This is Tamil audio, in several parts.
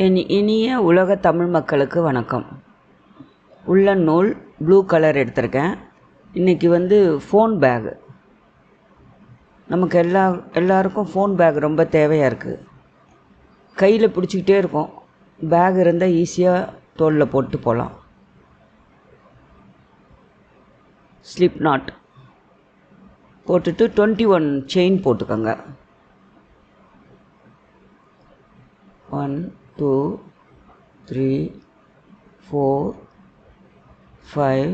என் இனிய உலக தமிழ் மக்களுக்கு வணக்கம். உள்ள நூல் ப்ளூ கலர் எடுத்திருக்கேன். இன்றைக்கி ஃபோன் பேகு. நமக்கு எல்லாருக்கும் ஃபோன் பேக் ரொம்ப தேவையாக இருக்குது. கையில் பிடிச்சிக்கிட்டே இருக்கோம். பேக் இருந்தால் ஈஸியாக தோளில் போட்டு போகலாம். ஸ்லிப் நாட் போட்டுட்டு 21 செயின் போட்டுக்கோங்க. 1 2 3 4 5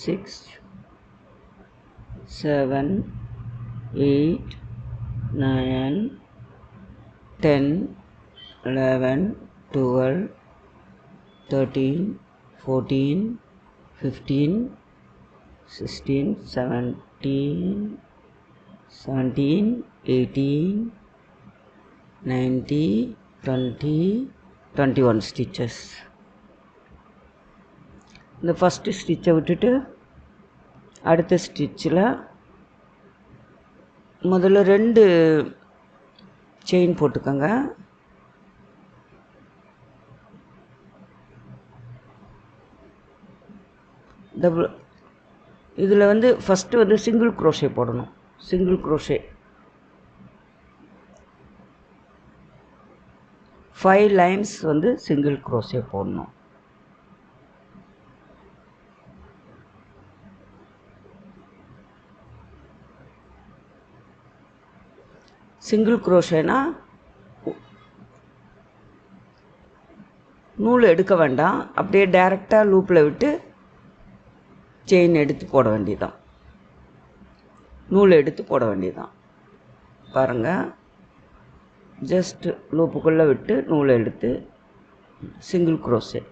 6 7 8 9 10 11 12 13 14 15 16 17 18 19 20 21 ஸ்டிச்சஸ். இந்த ஃபஸ்ட்டு ஸ்டிச்சை விட்டுட்டு அடுத்த ஸ்டிச்சில் முதல்ல 2 செயின் போட்டுக்கோங்க. டபுள் இதில் ஃபஸ்ட்டு சிங்கிள் க்ரோஷே போடணும். Single crochet 5 lines single crochet போடணும். சிங்கிள் க்ரோஷேனா நூல் எடுக்க வேண்டாம், அப்படியே டைரெக்டாக லூப்பில் விட்டு செயின் எடுத்து போட வேண்டியதான். நூல் எடுத்து போட வேண்டியதான். பாருங்கள், ஜஸ்ட் லூப்புக்குள்ளே விட்டு நூலை எடுத்து சிங்கிள் க்ரோஷே.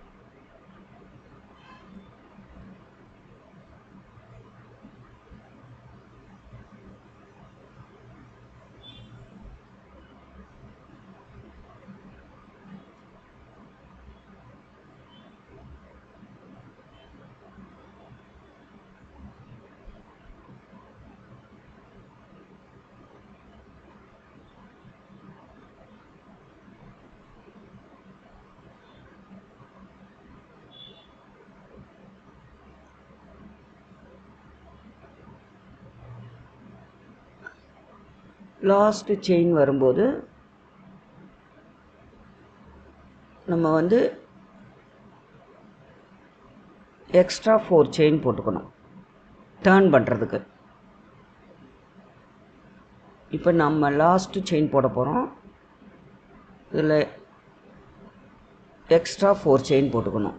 லாஸ்ட்டு செயின் வரும்போது நம்ம எக்ஸ்ட்ரா 4 செயின் போட்டுக்கணும் டர்ன் பண்ணுறதுக்கு. இப்போ நம்ம லாஸ்ட்டு செயின் போட போகிறோம். இதில் எக்ஸ்ட்ரா 4 செயின் போட்டுக்கணும்.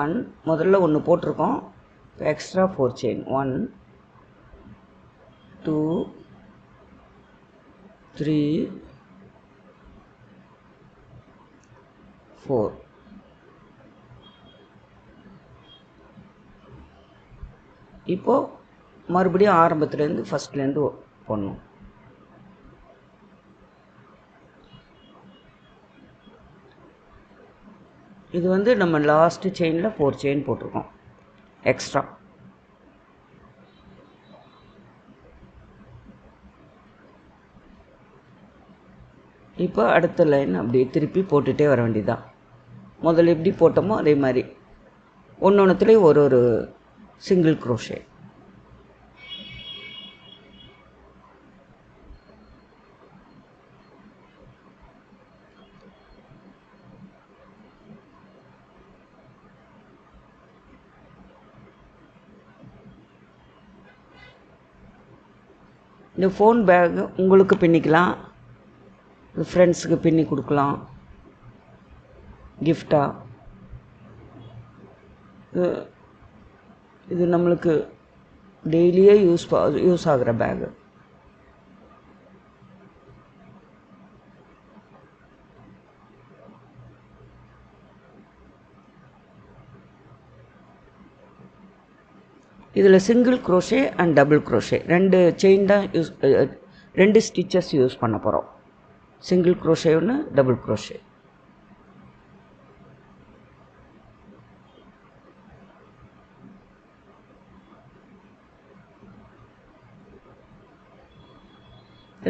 1 முதல்ல 1 போட்டிருக்கோம். Extra 4 chain 1 2 3 4. இப்போது மறுபடியும் ஆரம்பத்துலேருந்து ஃபஸ்ட்லேருந்து போடணும். இது நம்ம லாஸ்ட்டு செயினில் 4 செயின் போட்டிருக்கோம் எக்ஸ்ட்ரா. இப்போ அடுத்த லைன் அப்படியே திருப்பி போட்டுகிட்டே வர வேண்டியதுதான். முதல்ல எப்படி போட்டோமோ அதே மாதிரி ஒன்றுத்துலேயும் ஒரு சிங்கிள் க்ரோஷே. இந்த ஃபோன் பேக் உங்களுக்கு பின்னிக்கலாம், ஃப்ரெண்ட்ஸுக்கு பின்னி கொடுக்கலாம் கிஃப்டாக. இது நம்மளுக்கு டெய்லியே யூஸ் ஆகிற பேகு. இதில் single crochet and double crochet 2 chain தான் 2 ஸ்டிச்சஸ் யூஸ் பண்ண போகிறோம். சிங்கிள் க்ரோஷே ஒன்று, டபுள் க்ரோஷே.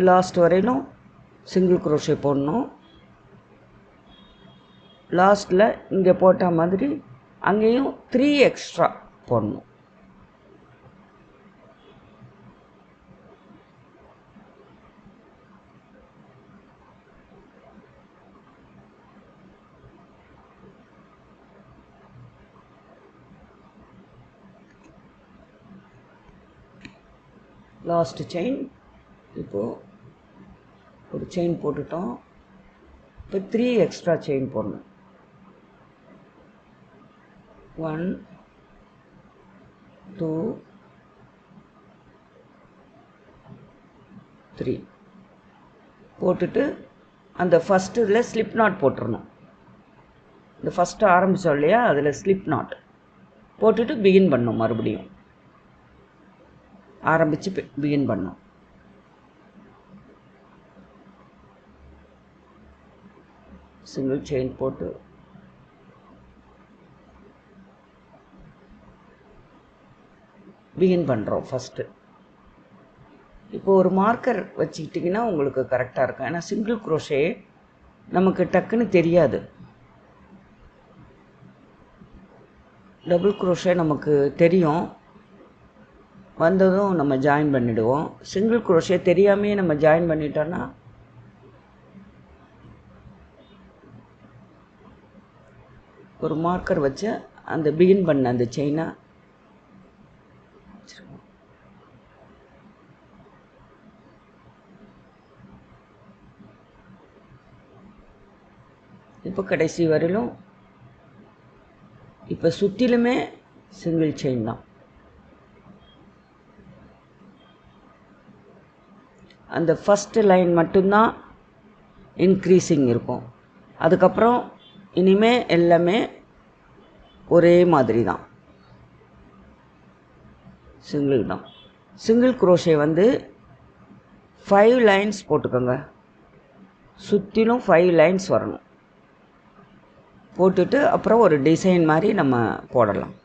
லாஸ்ட் வரையிலும் சிங்கிள் குரோஷே போடணும். லாஸ்ட்டில் இங்கே போட்ட மாதிரி அங்கேயும் 3 எக்ஸ்ட்ரா போடணும். லாஸ்ட் செயின் இப்போது ஒரு செயின் போட்டுட்டோம். இப்போ 3 எக்ஸ்ட்ரா செயின் போடணும். 1 2 3 போட்டுட்டு அந்த ஃபஸ்ட்டில் ஸ்லிப் நாட் போட்டுடணும். இந்த ஃபஸ்ட்டு ஆரம்பித்தோம் இல்லையா, அதில் ஸ்லிப் நாட் போட்டுட்டு பிகின் பண்ணணும். மறுபடியும் ஆரம்பித்து பிகின் பண்ணணும். சிங்கிள் செயின் போட்டு பிகின் பண்ணுறோம் ஃபஸ்ட்டு. இப்போ ஒரு மார்க்கர் வச்சுக்கிட்டிங்கன்னா உங்களுக்கு கரெக்டாக இருக்கும். ஏன்னா சிங்கிள் குரோஷே நமக்கு டக்குன்னு தெரியாது. டபுள் குரோஷே நமக்கு தெரியும், வந்ததும் நம்ம ஜாயின் பண்ணிவிடுவோம். சிங்கிள் குரோஷே தெரியாமையே நம்ம ஜாயின் பண்ணிட்டோன்னா ஒரு மார்க்கர் வச்சு அந்த பிகின் பண்ண அந்த செயினை இப்போ கடைசி வரையிலும் இப்போ சுற்றிலுமே சிங்கிள் செயின் தான். அந்த ஃபஸ்ட்டு லைன் மட்டும்தான் இன்க்ரீஸிங் இருக்கும். அதுக்கப்புறம் இனிமே எல்லாமே ஒரே மாதிரி தான், சிங்கிள் தான். சிங்கிள் குரோஷே வந்து 5 லைன்ஸ் போட்டுக்கோங்க. சுற்றிலும் 5 லைன்ஸ் வரணும். போட்டுட்டு அப்புறம் ஒரு டிசைன் மாதிரி நம்ம போடலாம்.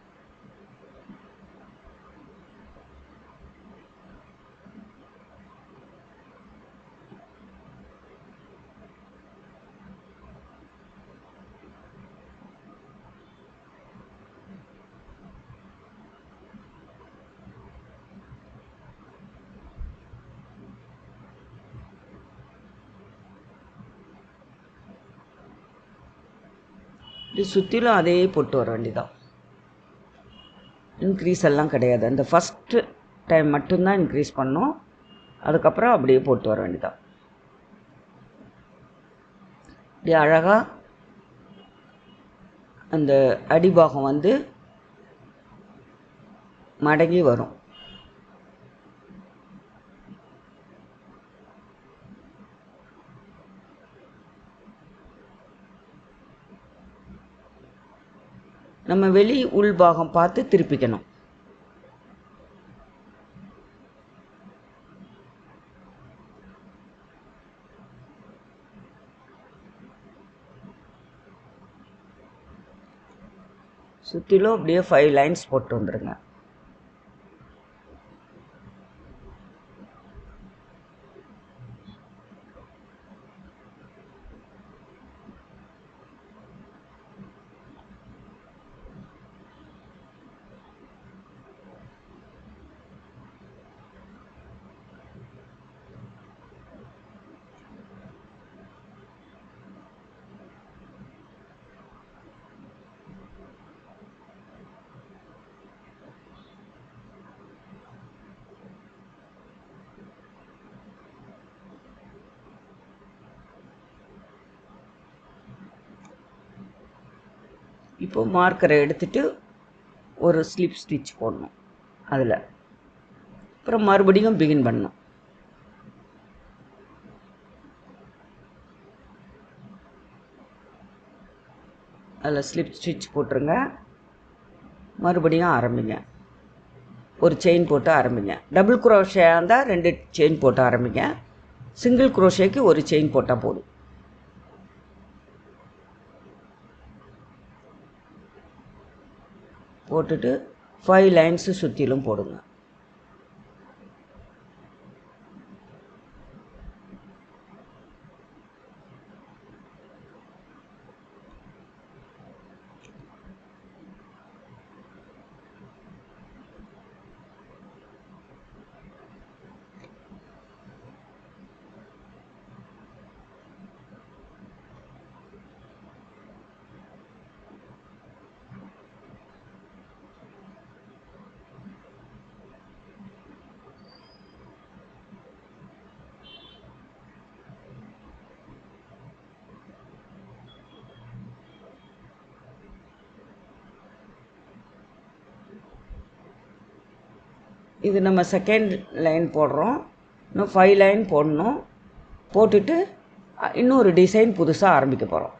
இது சுற்றிலும் அதே போட்டு வர வேண்டியதான். இன்க்ரீஸ் எல்லாம் கிடையாது. அந்த ஃபஸ்ட்டு டைம் மட்டும்தான் இன்க்ரீஸ் பண்ணோம். அதுக்கப்புறம் அப்படியே போட்டு வர வேண்டியதான். இப்படி அழகாக அந்த அடிபாகம் வந்து மடங்கி வரும். நம்ம வெளி உள்பாகம் பார்த்து திருப்பிக்கணும். சுற்றிலும் அப்படியே 5 லைன்ஸ் போட்டு வந்துடுங்க. இப்போ மார்க்கரை எடுத்துட்டு ஒரு ஸ்லிப் ஸ்டிச் போடணும். அதில் அப்புறம் மறுபடியும் பிகின் பண்ணணும். அதில் ஸ்லிப் ஸ்டிச் போட்டுருங்க. மறுபடியும் ஆரம்பிங்க. ஒரு செயின் போட்டு ஆரம்பிங்க. டபுள் குரோஷே இருந்தால் 2 செயின் போட்டு ஆரம்பிங்க. சிங்கிள் குரோஷேக்கு ஒரு செயின் போட்டால் போதும். போட்டுட்டு 5 லைன்ஸு சுற்றிலும் போடுங்க. இது நம்ம செகண்ட் லைன் போடுறோம். இன்னும் 5 லைன் போடணும். போட்டுட்டு இன்னொரு டிசைன் புதுசாக ஆரம்பிக்க போகிறோம்.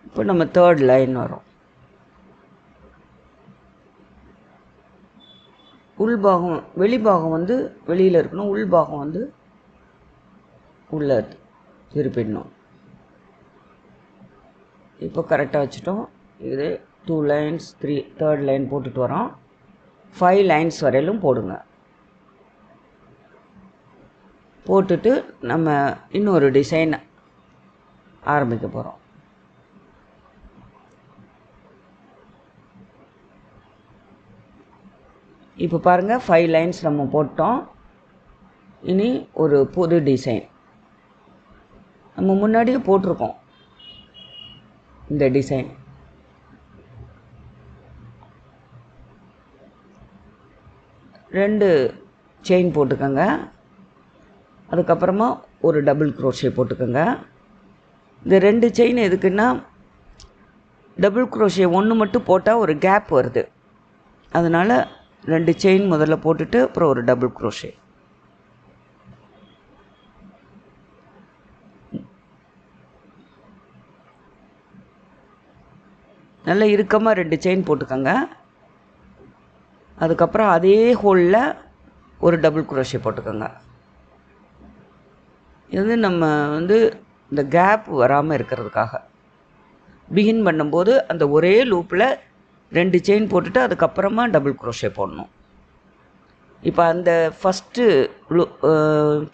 இப்போ நம்ம தேர்ட் லைன் வரும். உள்பாகம் வெளிப்பாகம் வந்து வெளியில் இருக்கணும், உள்பாகம் வந்து உள்ளே திருப்பிடணும். இப்போ கரெக்டாக வச்சுட்டோம். இது 2 லைன்ஸ் 3 தேர்ட் லைன் போட்டுட்டு வரோம். 5 லைன்ஸ் வரையிலும் போடுங்க. போட்டுட்டு நம்ம இன்னொரு டிசைன் ஆரம்பிக்க போகிறோம். இப்போ பாருங்கள் 5 லைன்ஸ் நம்ம போட்டோம். இனி ஒரு புது டிசைன் நம்ம முன்னாடியே போட்டிருக்கோம். இந்த டிசைன் ரெண்டு செயின் போட்டுக்கோங்க. அதுக்கப்புறமா ஒரு டபுள் க்ரோஷே போட்டுக்கோங்க. இந்த 2 செயின் எதுக்குன்னா, டபுள் க்ரோஷே ஒன்று மட்டும் போட்டால் ஒரு கேப் வருது. அதனால் 2 செயின் முதல்ல போட்டுட்டு அப்புறம் ஒரு டபுள் க்ரோஷே. நல்லா இறுக்கமாக 2 செயின் போட்டுக்கோங்க. அதுக்கப்புறம் அதே ஹோலில் ஒரு டபுள் க்ரோஷே போட்டுக்கோங்க. இது வந்து நம்ம வந்து இந்த கேப் வராமல் இருக்கிறதுக்காக பிகின் பண்ணும்போது அந்த ஒரே லூப்பில் 2 செயின் போட்டுட்டு அதுக்கப்புறமா டபுள் க்ரோஷே போடணும். இப்போ அந்த ஃபஸ்ட்டு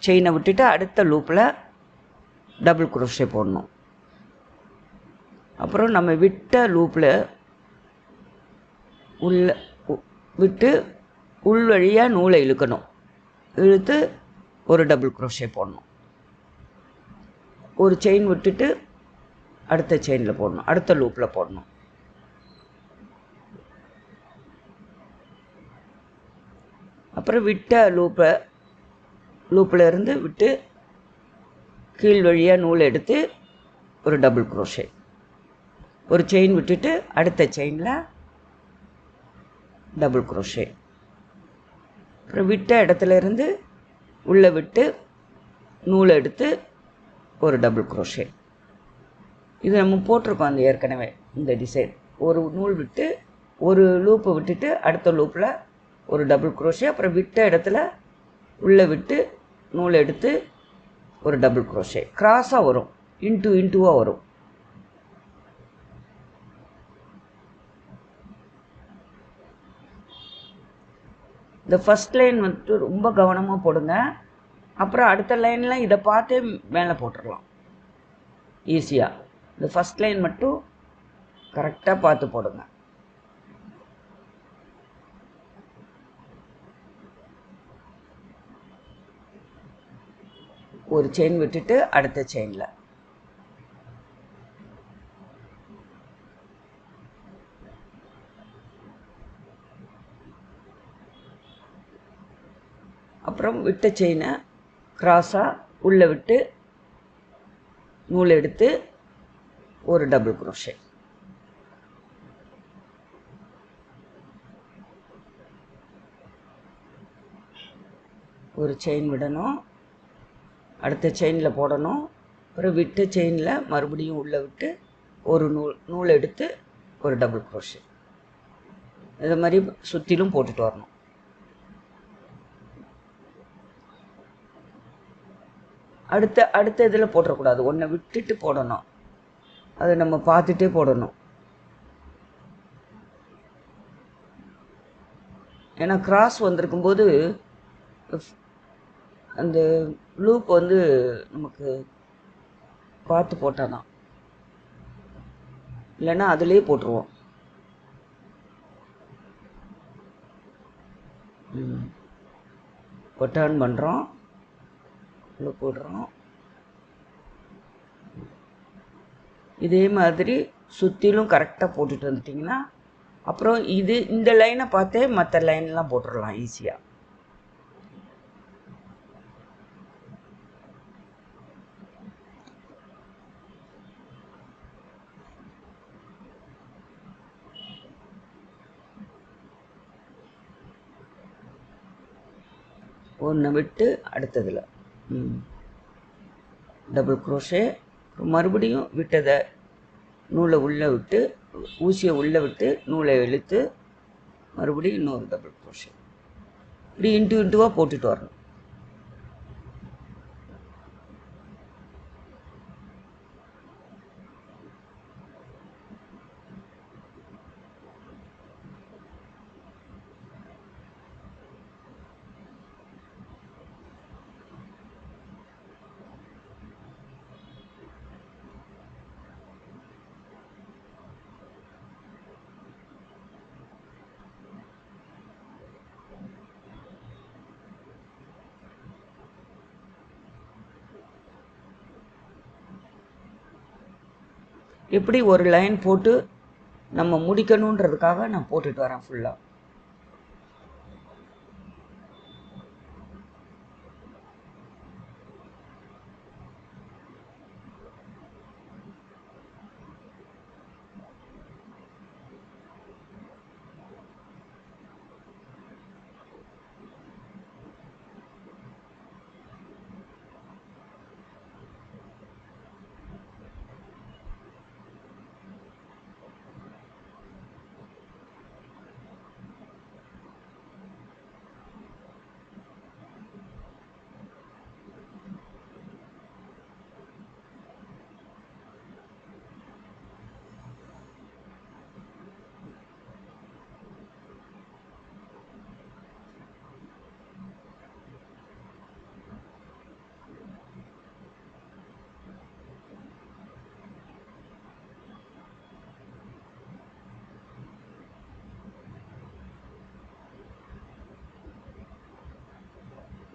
செயினை விட்டுட்டு அடுத்த லூப்பில் டபுள் க்ரோஷே போடணும். அப்புறம் நம்ம விட்ட லூப்பில் உள்ள விட்டு உள் வழியாக நூலை இழுக்கணும். இழுத்து ஒரு டபுள் க்ரோஷே போடணும். ஒரு செயின் விட்டுட்டு அடுத்த செயினில் போடணும், அடுத்த லூப்பில் போடணும். அப்புறம் விட்ட லூப்பில் இருந்து விட்டு கீழ் வழியாக நூல் எடுத்து ஒரு டபுள் க்ரோஷே. ஒரு செயின் விட்டுட்டு அடுத்த செயினில் டபுள் க்ரோஷே. அப்புறம் விட்ட இடத்துல இருந்து உள்ளே விட்டு நூலை எடுத்து ஒரு டபுள் க்ரோஷே. இது நம்ம போட்டிருக்கோம் அந்த ஏற்கனவே இந்த டிசைன். ஒரு நூல் விட்டு ஒரு லூப்பு விட்டுட்டு அடுத்த லூப்பில் ஒரு டபுள் க்ரோஷே. அப்புறம் விட்ட இடத்துல உள்ளே விட்டு நூலை எடுத்து ஒரு டபுள் க்ரோஷே. கிராஸாக வரும், இன்ட்டுவாக வரும். இந்த ஃபஸ்ட் லைன் வந்துட்டு ரொம்ப கவனமாக போடுங்க. அப்புறம் அடுத்த லைனில் இதை பார்த்தே மேலே போட்டுடலாம் ஈஸியாக. இந்த ஃபஸ்ட் லைன் மட்டும் கரெக்டாக பார்த்து போடுங்க. ஒரு செயின் விட்டுட்டு அடுத்த செயினில் அப்புறம் விட்ட செயினை கிராஸாக உள்ளே விட்டு நூல் எடுத்து ஒரு டபுள் க்ரோஷே. ஒரு செயின் விடணும், அடுத்த செயினில் போடணும். அப்புறம் விட்ட செயினில் மறுபடியும் உள்ளே விட்டு ஒரு நூல் எடுத்து ஒரு டபுள் க்ரோஷே. இது மாதிரி சுற்றிலும் போட்டுட்டு வரணும். அடுத்த இதில் போட்டுறக்கூடாது, ஒன்றை விட்டுட்டு போடணும். அதை நம்ம பார்த்துட்டே போடணும். ஏன்னா கிராஸ் வந்திருக்கும்போது அந்த லூப் வந்து நமக்கு பார்த்து போட்டால் தான், இல்லைன்னா அதிலே போட்டுருவோம். இப்போ டர்ன் பண்ணுறோம், உள்ள போடுறோம். இதே மாதிரி சுற்றிலும் கரெக்டாக போட்டுட்டு வந்துட்டிங்கன்னா அப்புறம் இந்த லைனை பார்த்தே மற்ற லைன்லாம் போட்டுடலாம் ஈஸியாக. ஒன்று விட்டு அடுத்ததில் டபுள் குரோஷே, மறுபடியும் விட்டதை நூலை உள்ளே விட்டு ஊசியை உள்ளே விட்டு நூலை இழுத்து மறுபடியும் இன்னொரு டபுள் குரோஷே, இப்படி இன்ட்டுவாக போட்டுட்டு வரணும். எப்படி ஒரு லைன் போட்டு நம்ம முடிக்கணுன்றதுக்காக நான் போட்டுட்டு வரேன் ஃபுல்லாக.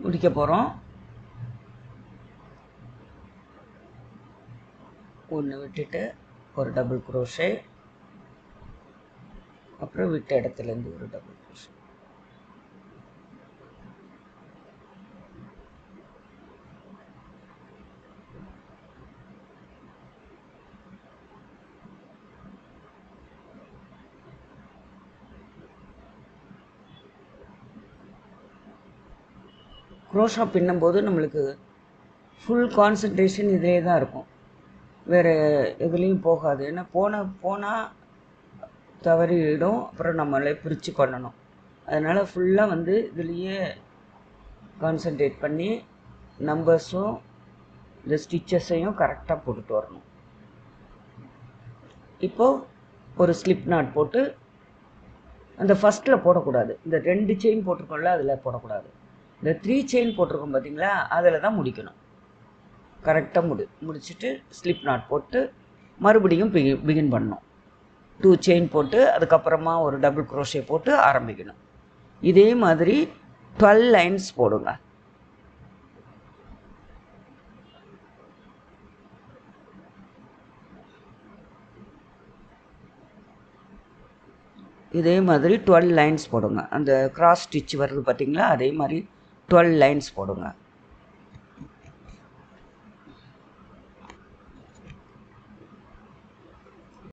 முடிக்க போகிறோம். ஒன்று விட்டுட்டு ஒரு டபுள் குரோஷே, அப்புறம் விட்ட இடத்துலேருந்து ஒரு டபுள் குரோஷே. க்ரோஷா பின்னும்போது நம்மளுக்கு ஃபுல் கான்சன்ட்ரேஷன் இதிலே தான் இருக்கும், வேறு எதுலேயும் போகாது. ஏன்னா போனால் தவறிடும், அப்புறம் நம்மளே பிரித்து பண்ணணும். அதனால் ஃபுல்லாக வந்து இதுலேயே கான்சன்ட்ரேட் பண்ணி நம்பர்ஸும் இந்த ஸ்டிச்சஸையும் கரெக்டாக போட்டுட்டு வரணும். இப்போது ஒரு ஸ்லிப் நாட் போட்டு அந்த ஃபஸ்ட்டில் போடக்கூடாது, இந்த 2 செயின் போட்டிருக்கோம்ல அதில் போடக்கூடாது, இந்த 3 செயின் போட்டிருக்கோம் பார்த்தீங்களா அதில் தான் முடிக்கணும். கரெக்டாக முடிச்சுட்டு ஸ்லிப் நாட் போட்டு மறுபடியும் பிகின் பண்ணணும். 2 செயின் போட்டு அதுக்கப்புறமா ஒரு டபுள் குரோஷே போட்டு ஆரம்பிக்கணும். இதே மாதிரி 12 லைன்ஸ் போடுங்க. இதே மாதிரி 12 லைன்ஸ் போடுங்க. அந்த கிராஸ் ஸ்டிச் வருது பார்த்தீங்களா, அதே மாதிரி 12 லைன்ஸ் போடுங்க.